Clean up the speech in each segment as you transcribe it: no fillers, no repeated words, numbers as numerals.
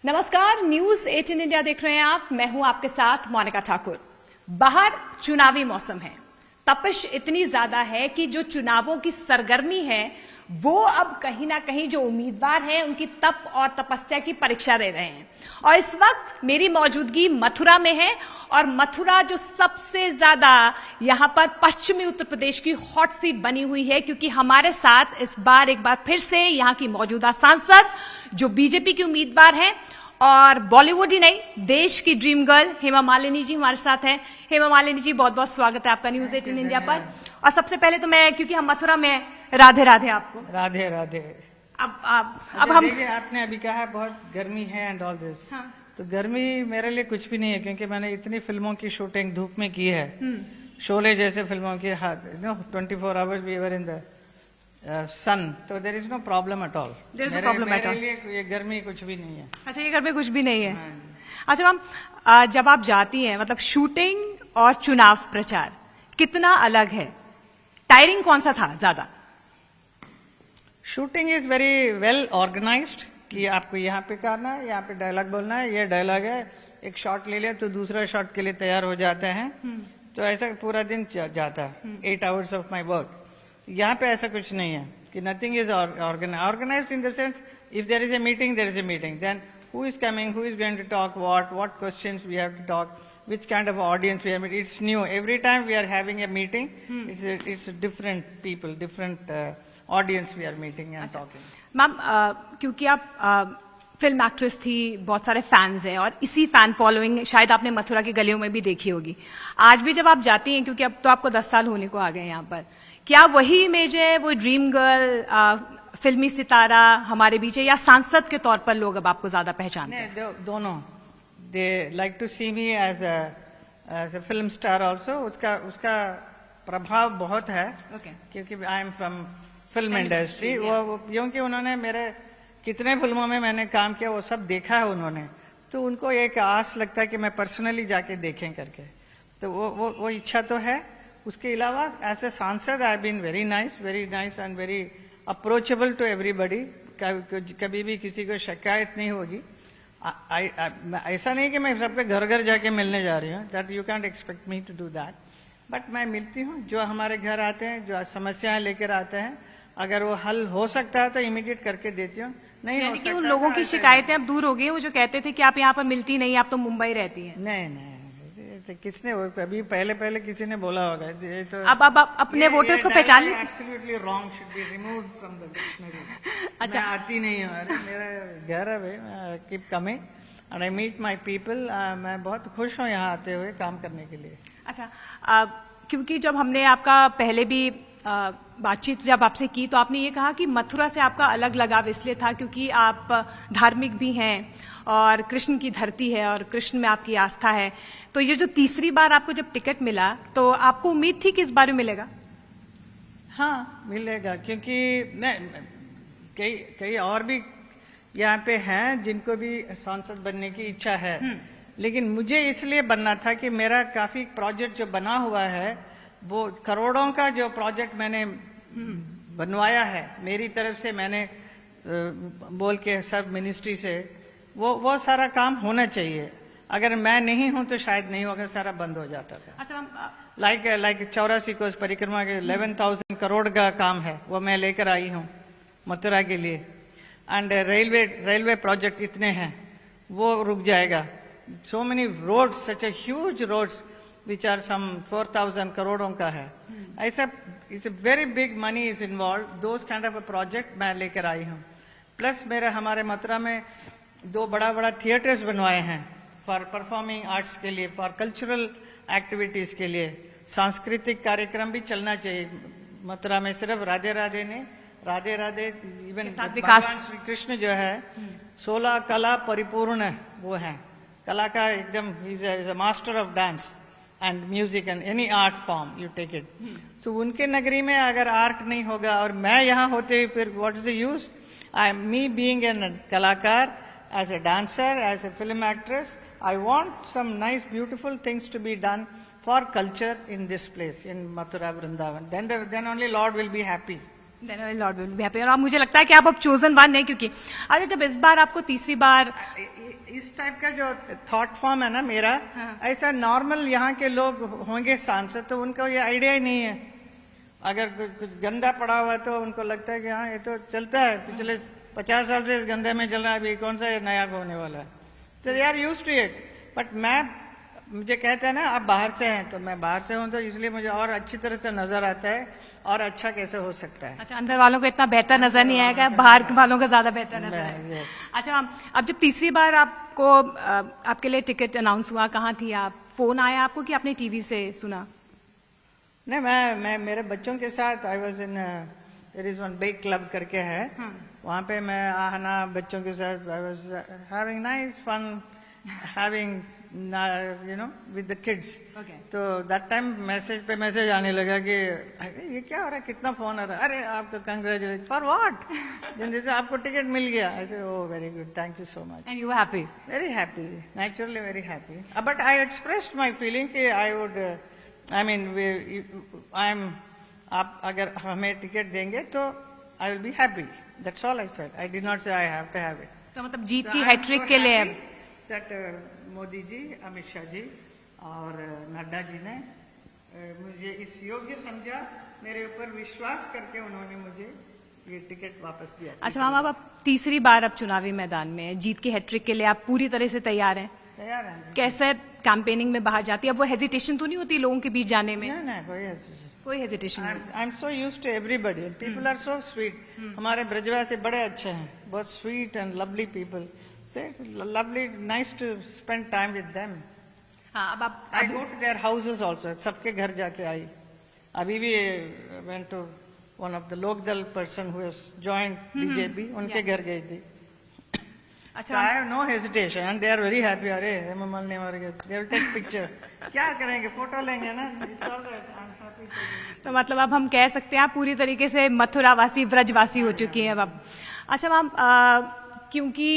नमस्कार, news 18 India देख रहे हैं आप। मैं हूं आपके साथ मोनिका ठाकुर। बाहर चुनावी मौसम है, तपिश इतनी ज्यादा है कि जो चुनावों की सरगर्मी है वो अब कहीं ना कहीं जो उम्मीदवार हैं उनकी तप और तपस्या की परीक्षा ले रहे हैं। और इस वक्त मेरी मौजूदगी मथुरा में है और मथुरा जो सबसे ज्यादा यहां पर पश्चिमी उत्तर प्रदेश की हॉट सीट बनी हुई है, क्योंकि हमारे साथ इस बार एक बार फिर से यहां की मौजूदा सांसद जो बीजेपी की उम्मीदवार हैं और बॉलीवुड ही नहीं देश की ड्रीम गर्ल हेमा मालिनी जी हमारे साथ हैं। हेमा मालिनी जी, बहुत बहुत स्वागत है आपका न्यूज 18 इंडिया पर। और सबसे पहले तो मैं, क्योंकि हम मथुरा में, राधे राधे आपको। राधे राधे। अब हम देखिए, आपने अभी कहा है बहुत गर्मी है एंड ऑल दिस। तो गर्मी मेरे लिए कुछ भी नहीं है, क्योंकि मैंने इतनी फिल्मों की शूटिंग धूप में की है। शोले जैसे फिल्मों की 24 hours we were in the sun, तो there is no problem at all. मेरे लिए ये गर्मी कुछ भी नहीं है। अच्छा, ये गर्मी कुछ भी नहीं है। अच्छा मैम, जब आप जाती हैं, मतलब शूटिंग और चुनाव प्रचार कितना अलग है? टायरिंग कौन सा था ज्यादा? Shooting is very well organised कि आपको यहाँ पे करना है, यहाँ पे डायलॉग बोलना है, ये डायलॉग है, एक शॉट ले लिया तो दूसरा शॉट के लिए तैयार हो जाते हैं। तो ऐसा पूरा दिन जाता है, 8 आवर्स ऑफ माई वर्क। यहाँ पे ऐसा कुछ नहीं है कि nothing is organised in the sense if there is a meeting, there is a meeting, then who is coming, who is going to talk what questions we have to talk, which kind of audience we have. It's new. Every time we are having a meeting, it's different people, different audience we are meeting and talking. Ma'am, क्योंकि आप film actress थी, बहुत सारे fans हैं और इसी fan following शायद आपने मथुरा की गलियों में भी देखी होगी। आज भी जब आप जाती हैं, क्योंकि अब तो आपको 10 साल होने को आ गए यहाँ पर, क्या वही इमेज है, वो ड्रीम गर्ल, फिल्मी सितारा हमारे बीच है, या सांसद के तौर पर लोग अब आपको ज्यादा पहचानते हैं? दोनों। They like to see me as a film star also. उसका प्रभाव बहुत है। क्योंकि I am from film industry. वो क्योंकि उन्होंने मेरे कितने फिल्मों में मैंने काम किया वो सब देखा है उन्होंने, तो उनको एक आस लगता है कि मैं पर्सनली जाके देखें करके, तो वो इच्छा तो है। उसके अलावा एज ए सांसद I been very nice and very approachable to everybody. कभी भी किसी को शिकायत नहीं होगी। ऐसा नहीं कि मैं सबके घर घर जाके मिलने जा रही हूँ, that you can't expect me to do that, but मैं मिलती हूँ। जो हमारे घर आते हैं, जो समस्याएं लेकर आते हैं, अगर वो हल हो सकता है तो इमीडिएट करके देती हूँ। नहीं हो सकता, उन लोगों की शिकायतें अब दूर हो गई, वो जो कहते थे कि आप यहाँ पर मिलती नहीं, आप तो मुंबई रहती हैं। नहीं, तो किसने, अभी पहले किसी ने बोला होगा ये तो। अब अपने वोटर्स को पहचान लें। Absolutely wrong, should be removed from the dictionary. अच्छा, मैं आती नहीं हूँ, मेरा घर है भाई, keep coming and I meet my people. मैं बहुत खुश हूँ यहाँ आते हुए काम करने के लिए। अच्छा, क्योंकि जब हमने आपका पहले भी बातचीत जब आपसे की, तो आपने ये कहा कि मथुरा से आपका अलग लगाव इसलिए था क्योंकि आप धार्मिक भी हैं और कृष्ण की धरती है और कृष्ण में आपकी आस्था है। तो ये जो तीसरी बार आपको जब टिकट मिला, तो आपको उम्मीद थी कि इस बार मिलेगा? हाँ, मिलेगा, क्योंकि कई और भी यहाँ पे हैं जिनको भी सांसद बनने की इच्छा है, लेकिन मुझे इसलिए बनना था कि मेरा काफी प्रोजेक्ट जो बना हुआ है, वो करोड़ों का जो प्रोजेक्ट मैंने बनवाया है मेरी तरफ से, मैंने बोल के सब मिनिस्ट्री से, वो सारा काम होना चाहिए। अगर मैं नहीं हूं तो शायद नहीं होगा, सारा बंद हो जाता था। अच्छा, लाइक 84 कोस परिक्रमा के 11,000 करोड़ का काम है, वो मैं लेकर आई हूँ मथुरा के लिए। एंड रेलवे प्रोजेक्ट इतने हैं, वो रुक जाएगा। So many roads, such a huge roads which are some 4,000 करोड़ों का है। ऐसा it's very big money is involve, those kind of a project मैं लेकर आई हूँ। प्लस हमारे मथुरा में 2 बड़ा थिएटर्स बनवाए हैं फॉर परफॉर्मिंग आर्ट्स के लिए, फॉर कल्चरल एक्टिविटीज के लिए। सांस्कृतिक कार्यक्रम भी चलना चाहिए मथुरा में, सिर्फ राधे राधे ने, राधे राधे इवन भगवान श्री कृष्ण जो है 16 कला परिपूर्ण वो है, कला का एकदम, is a master of dance and music and any art form you take it. तो उनके नगरी में अगर आर्ट नहीं होगा और मैं यहाँ होते हुए, फिर what is the use? Me being an कलाकार, as a dancer, as a film actress, I want some nice beautiful things to be done for culture in this place, in Mathura Vrindavan. Then only Lord will be happy. Lord will be happy. और मुझे लगता है कि आप अब chosen one है, क्योंकि अरे जब इस बार आपको तीसरी बार इस टाइप का जो थॉट फॉर्म है ना मेरा, ऐसा नॉर्मल यहाँ के लोग होंगे सांसद तो उनको ये आइडिया ही नहीं है। अगर कुछ गंदा पड़ा हुआ तो उनको लगता है कि हाँ ये तो चलता है, पिछले 50 साल से इस गंदे में चल रहा है, अभी कौन सा नया होने वाला है। तो they are used to it. But मुझे कहते हैं ना आप बाहर से हैं, तो मैं बाहर से हूँ तो इसलिए मुझे और अच्छी तरह से नजर आता है और अच्छा कैसे हो सकता है। अच्छा, अंदर वालों को इतना बेहतर नजर नहीं आएगा, बाहर वालों को ज्यादा बेहतर नजर आएगा। अच्छा मैम, अब जब तीसरी बार आपको आपके लिए टिकट अनाउंस हुआ, कहाँ थी आप? फोन आया आपको कि आपने टीवी से सुना? नहीं, मैं मेरे बच्चों के साथ I was in there is one big club करके है, वहाँ पे मैं आना बच्चों के साथ I was having nice fun having you know with the kids. तो दैट टाइम मैसेज पे मैसेज आने लगा कि ये क्या हो रहा है, कितना फोन आ रहा है, अरे आपको कंग्रेचुलेट फॉर व्हाट, जैसे आपको टिकट मिल गया। ऐसे oh very good, thank you so much. And you were happy? Very happy, naturally very happy. But I expressed my feeling कि I would I mean I am, आप अगर हमें ticket देंगे तो I will be happy, that's all I said. I did not say I have to have it. तो मतलब जीत की हैट्रिक के लिए दैट मोदी जी, अमित शाह जी और नड्डा जी ने मुझे इस योग्य समझा, मेरे ऊपर विश्वास करके उन्होंने मुझे ये टिकट वापस दिया। अच्छा मैम, अब तीसरी बार अब चुनावी मैदान में हैं, जीत की हैट्रिक के लिए आप पूरी तरह से तैयार हैं? तैयार हैं। कैसे कैंपेनिंग में बाहर जाती है, अब वो हेजिटेशन तो नहीं होती लोगों के बीच जाने में? नहीं, कोई हेजिटेशन नहीं। I am so used to everybody, people are so sweet. हमारे ब्रजवासी बड़े अच्छे हैं, बहुत sweet and lovely people, lovely, nice to spend time with them. हाँ, अब आप I go to their houses also, सबके घर जाके आई। अभी भी went to one of the Lokdal person who has joined BJP, उनके घर गई थी। अच्छा, I have no hesitation and they are very happy. अरे हेमा मालिनी मर गए, दे विल टेक पिक्चर, क्या करेंगे, फोटो लेंगे ना। It's all right, I am happy. तो मतलब अब हम कह सकते हैं आप पूरी तरीके से मथुरावासी, ब्रजवासी हो चुकी हैं अब। अच्छा मैम, क्योंकि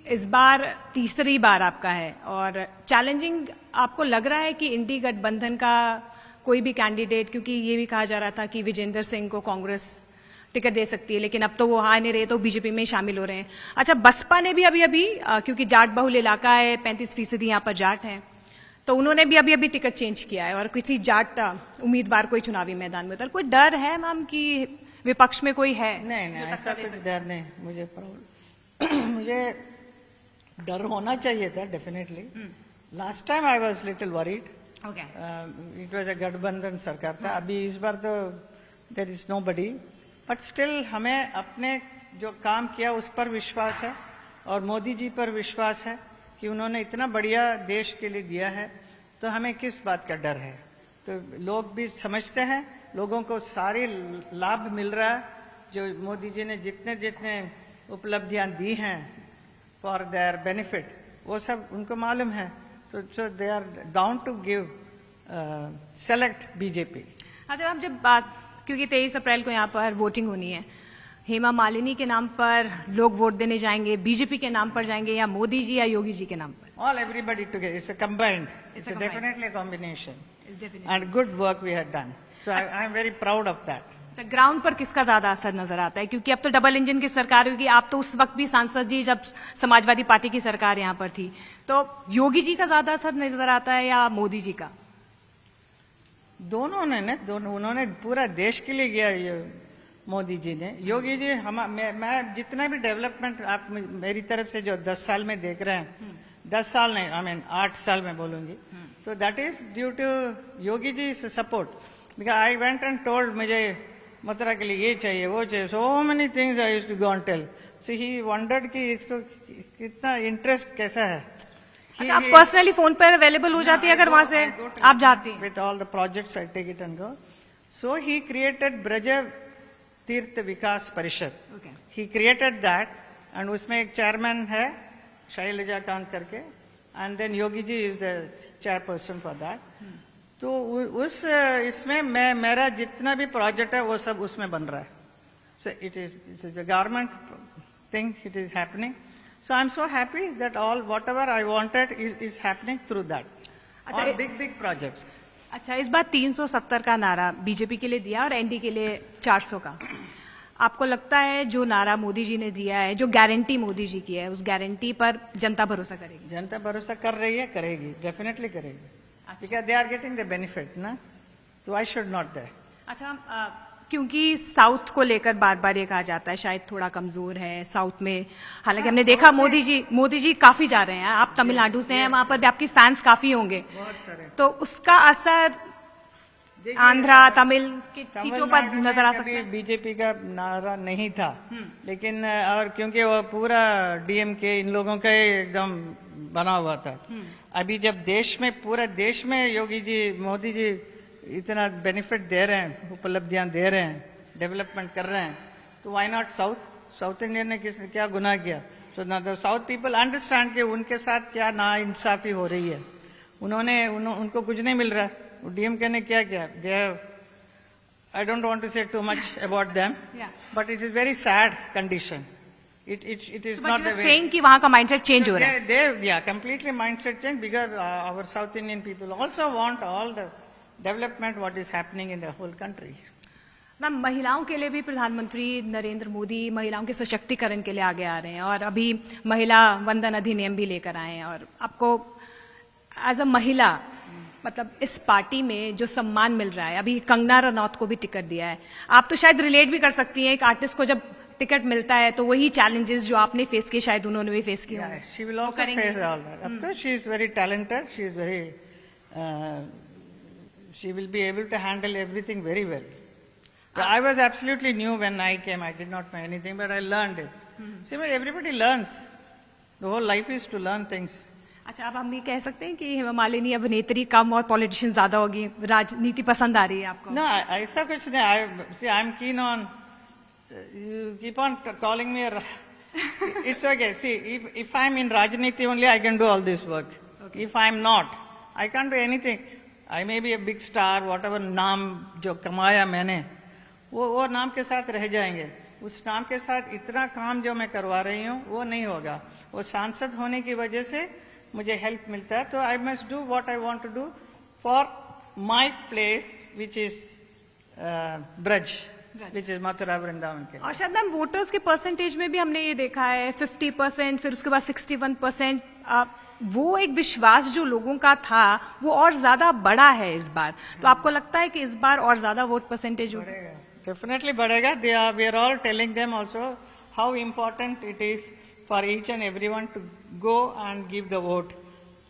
इस बार तीसरी बार आपका है और चैलेंजिंग आपको लग रहा है कि इंडी गठबंधन का कोई भी कैंडिडेट, क्योंकि ये भी कहा जा रहा था कि विजेंद्र सिंह को कांग्रेस टिकट दे सकती है, लेकिन अब तो वो आ नहीं रहे, तो बीजेपी में शामिल हो रहे हैं। अच्छा, बसपा ने भी अभी क्योंकि जाट बहुल इलाका है, 35% यहाँ पर जाट हैं, तो उन्होंने भी अभी टिकट चेंज किया है और किसी जाट उम्मीदवार कोई चुनावी मैदान में उतर। कोई डर है मैम कि विपक्ष में कोई है? नहीं, ऐसा कुछ डर नहीं मुझे। मुझे डर होना चाहिए था definitely. Last time I was little worried, it was a गठबंधन सरकार था। अभी इस बार तो there is nobody, but still हमें अपने जो काम किया उस पर विश्वास है और मोदी जी पर विश्वास है कि उन्होंने इतना बढ़िया देश के लिए दिया है, तो हमें किस बात का डर है। तो लोग भी समझते हैं, लोगों को सारी लाभ मिल रहा है, जो मोदी जी ने जितने जितने उपलब्धियां दी हैं फॉर देयर बेनिफिट, वो सब उनको मालूम है। तो they are down to give select BJP. अच्छा, हम जब बात, क्योंकि 23 अप्रैल को यहाँ पर वोटिंग होनी है, हेमा मालिनी के नाम पर लोग वोट देने जाएंगे, बीजेपी के नाम पर जाएंगे, या मोदी जी या योगी जी के नाम पर? All everybody together. It's a combined. It's a definitely a combination. And good work we had done. So I am very proud of that. Ground पर किसका ज्यादा असर नजर आता है? क्योंकि अब तो डबल इंजन की सरकार होगी, आप तो उस वक्त भी सांसद जी जब समाजवादी पार्टी की सरकार यहाँ पर थी, तो योगी जी का ज्यादा असर नजर आता है या मोदी जी का? दोनों ने दोनों, उन्होंने पूरा देश के लिए किया ये मोदी जी ने। योगी जी मैं जितना भी डेवलपमेंट आप मेरी तरफ से जो 10 साल में देख रहे हैं, 10 साल नहीं, आई मीन 8 साल में बोलूंगी, तो that is due to Yogi ji support. Because I went and told मुझे मथुरा के लिए ये चाहिए, वो चाहिए, so many things I used to go and tell. So he wondered कि इसको कितना इंटरेस्ट कैसा है। अच्छा, आप पर्सनली फोन पर अवेलेबल हो जाती है अगर वहां से आप जाती हैं? With all the projects I take it and go. So he created Braj Tirth Vikas परिषद, ही क्रिएटेड दैट, एंड उसमें एक चेयरमैन है शैलजा कांत करके, and then Yogi ji is the chairperson for that. तो उस इसमें मेरा जितना भी प्रोजेक्ट है वो सब उसमें बन रहा है। So it is the government thing, it is happening. So I'm so happy that all whatever I wanted is happening through that. All big projects. अच्छा, इस बार 370 का नारा बीजेपी के लिए दिया और एनडी के लिए 400 का। आपको लगता है जो नारा मोदी जी ने दिया है, जो गारंटी मोदी जी की है, उस गारंटी पर जनता भरोसा करेगी? जनता भरोसा कर रही है, करेगी, डेफिनेटली करेगी, because they are getting the benefit ना, तो आई शुड नॉट दैट। अच्छा, क्योंकि साउथ को लेकर बार बार ये कहा जाता है शायद थोड़ा कमजोर है साउथ में, हालांकि हमने देखा मोदी जी काफी जा रहे हैं, आप तमिलनाडु से हैं, वहां पर भी आपके फैंस काफी होंगे, तो उसका असर आंध्रा तमिल की सीटों पर नजर आ सकता है? बीजेपी का नारा नहीं था, लेकिन और क्योंकि वो पूरा डीएमके इन लोगों का ही एकदम बना हुआ था। अभी जब देश में, पूरे देश में योगी जी, मोदी जी इतना बेनिफिट दे रहे हैं, उपलब्धियां दे रहे हैं, डेवलपमेंट कर रहे हैं, तो व्हाई नॉट साउथ इंडियन ने क्या गुनाह किया? सो ना द साउथ पीपल अंडरस्टैंड कि उनके साथ क्या ना इंसाफी हो रही है, उनको कुछ नहीं मिल रहा है। डीएमके ने क्या किया? They have, I don't want to say too much about them, but it is very sad condition. It is not the way. Saying कि वहाँ का mindset change हो रहा है? They completely mindset change, because our South Indian people also want all the development what is happening in the whole country. Ma'am, महिलाओं के लिए भी प्रधानमंत्री नरेंद्र मोदी महिलाओं के सशक्तिकरण के लिए आगे आ रहे हैं और अभी महिला वंदन अधिनियम भी लेकर आए हैं, और आपको एज अ महिला मतलब इस पार्टी में जो सम्मान मिल रहा है, अभी कंगना रनौत को भी टिकट दिया है, आप तो शायद रिलेट भी कर सकती हैं, एक आर्टिस्ट को जब टिकट मिलता है तो वही चैलेंजेस जो आपने फेस किए शायद उन्होंने भी फेस किए होंगे। She will also face all that. Of course, she is very talented. She is very, she will be able to handle everything very well. I was absolutely new when I came. I did not know anything, but I learned it. See, everybody learns. The whole life is to learn things. अच्छा, अब हम ये कह सकते हैं कि हेमा मालिनी अभिनेत्री कम और पॉलिटिशियन ज्यादा होगी, राजनीति पसंद आ रही है आपको? No, ऐसा कुछ नहीं। I am keen on. You keep on calling me. It's okay. See, if I'm in Rajniti only, I can do all this work. Okay. If I'm not, I can't do anything. I may be a big star, whatever नाम जो कमाया मैंने, वो नाम के साथ रह जाएंगे। उस नाम के साथ इतना काम जो मैं करवा रही हूँ वो नहीं होगा। वो सांसद होने की वजह से मुझे हेल्प मिलता है, तो I must do what I want to do for my place, which is Braj, which is Mathura Vrindavan के। और शायद मैम वोटर्स के परसेंटेज में भी हमने ये देखा है 50%, फिर उसके बाद 61%, वो एक विश्वास जो लोगों का था वो और ज्यादा बड़ा है इस बार, तो आपको लगता है कि इस बार और ज्यादा वोट परसेंटेज बढ़ेगा? डेफिनेटली बढ़ेगा। We are all telling them also how important it is for each and everyone to go and give the vote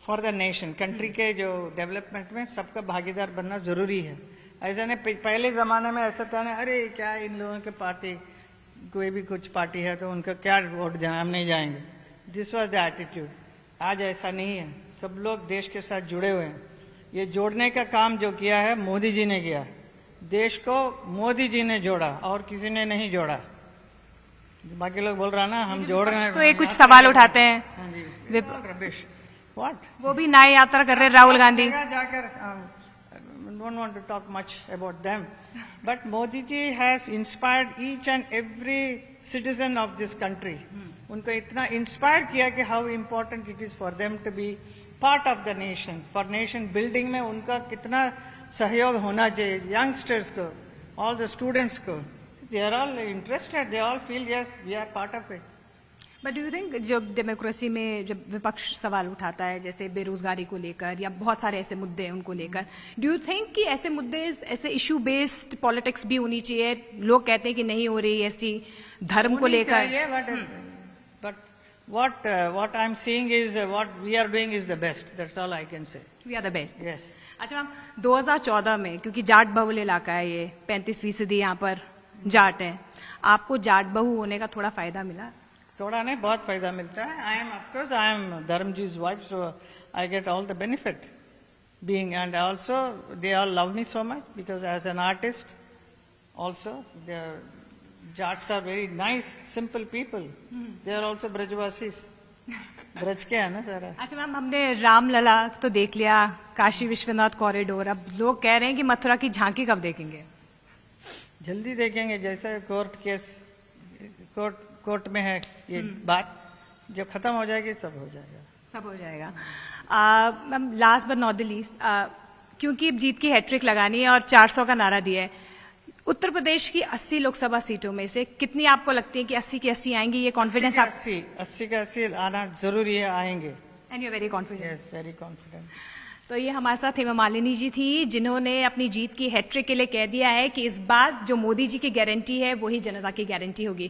for the nation. Country के जो डेवलपमेंट में सबका भागीदार बनना जरूरी है। ऐसा नहीं पहले जमाने में ऐसा था ना, अरे क्या इन लोगों के पार्टी, कोई भी कुछ पार्टी है तो उनका क्या वोट जाए, हम नहीं जाएंगे। This was the attitude. आज ऐसा नहीं है, सब लोग देश के साथ जुड़े हुए हैं। ये जोड़ने का काम जो किया है मोदी जी ने किया, देश को मोदी जी ने जोड़ा और किसी ने नहीं जोड़ा। बाकी लोग बोल रहा ना हम जोड़ रहे हैं, तो ये कुछ सवाल उठाते हैं। हाँ जी, रबिश व्हाट, वो भी न्याय यात्रा कर रहे हैं राहुल गांधी। जाकर don't want to talk much about them, but Modi ji has inspired each and every citizen of this country. उनको इतना इंस्पायर किया कि how important it is for them to be part of the nation, for nation building में उनका कितना सहयोग होना चाहिए। youngsters को, all the students को, they are all interested, they all feel yes we are part of it. But do you think जब democracy में जब विपक्ष सवाल उठाता है जैसे बेरोजगारी को लेकर या बहुत सारे ऐसे मुद्दे हैं उनको लेकर, डू यू थिंक कि ऐसे मुद्दे, ऐसे इशू बेस्ड पॉलिटिक्स भी होनी चाहिए? लोग कहते हैं कि नहीं हो रही ऐसी, धर्म को लेकर। But what I'm seeing is what we are doing is the best. That's all I can say. We are the best. Yes. अच्छा मैम, 2014 में क्योंकि जाट बहुल इलाका है ये, 35% यहाँ पर जाट है, आपको जाट बहु होने का थोड़ा फायदा मिला? थोड़ा नहीं, बहुत फायदा मिलता है। I am Dharamji's wife, so I get all the benefit being, and also they all love me so much because as an artist also, the Jats are very nice, simple people. They are also Brajvasis. Braj के है ना सारा। अच्छा ma'am, हमने रामलला तो देख लिया, Kashi Vishwanath corridor, अब लोग कह रहे हैं कि मथुरा की झांकी कब देखेंगे? जल्दी देखेंगे, जैसे कोर्ट में है ये बात, जब खत्म हो जाएगी सब हो जाएगा। सब हो जाएगा। Ma'am last but not the least, क्योंकि अब जीत की हैट्रिक लगानी है और 400 का नारा दिया है, उत्तर प्रदेश की 80 लोकसभा सीटों में से कितनी आपको लगती है कि 80 की 80 आएंगी? ये कॉन्फिडेंस आप 80 का 80 आना जरूरी है, आएंगे। And you very confident? Yes, very confident. तो ये हमारे साथ हेमा मालिनी जी थी, जिन्होंने अपनी जीत की हैट्रिक के लिए कह दिया है कि इस बार जो मोदी जी की गारंटी है वही जनता की गारंटी होगी।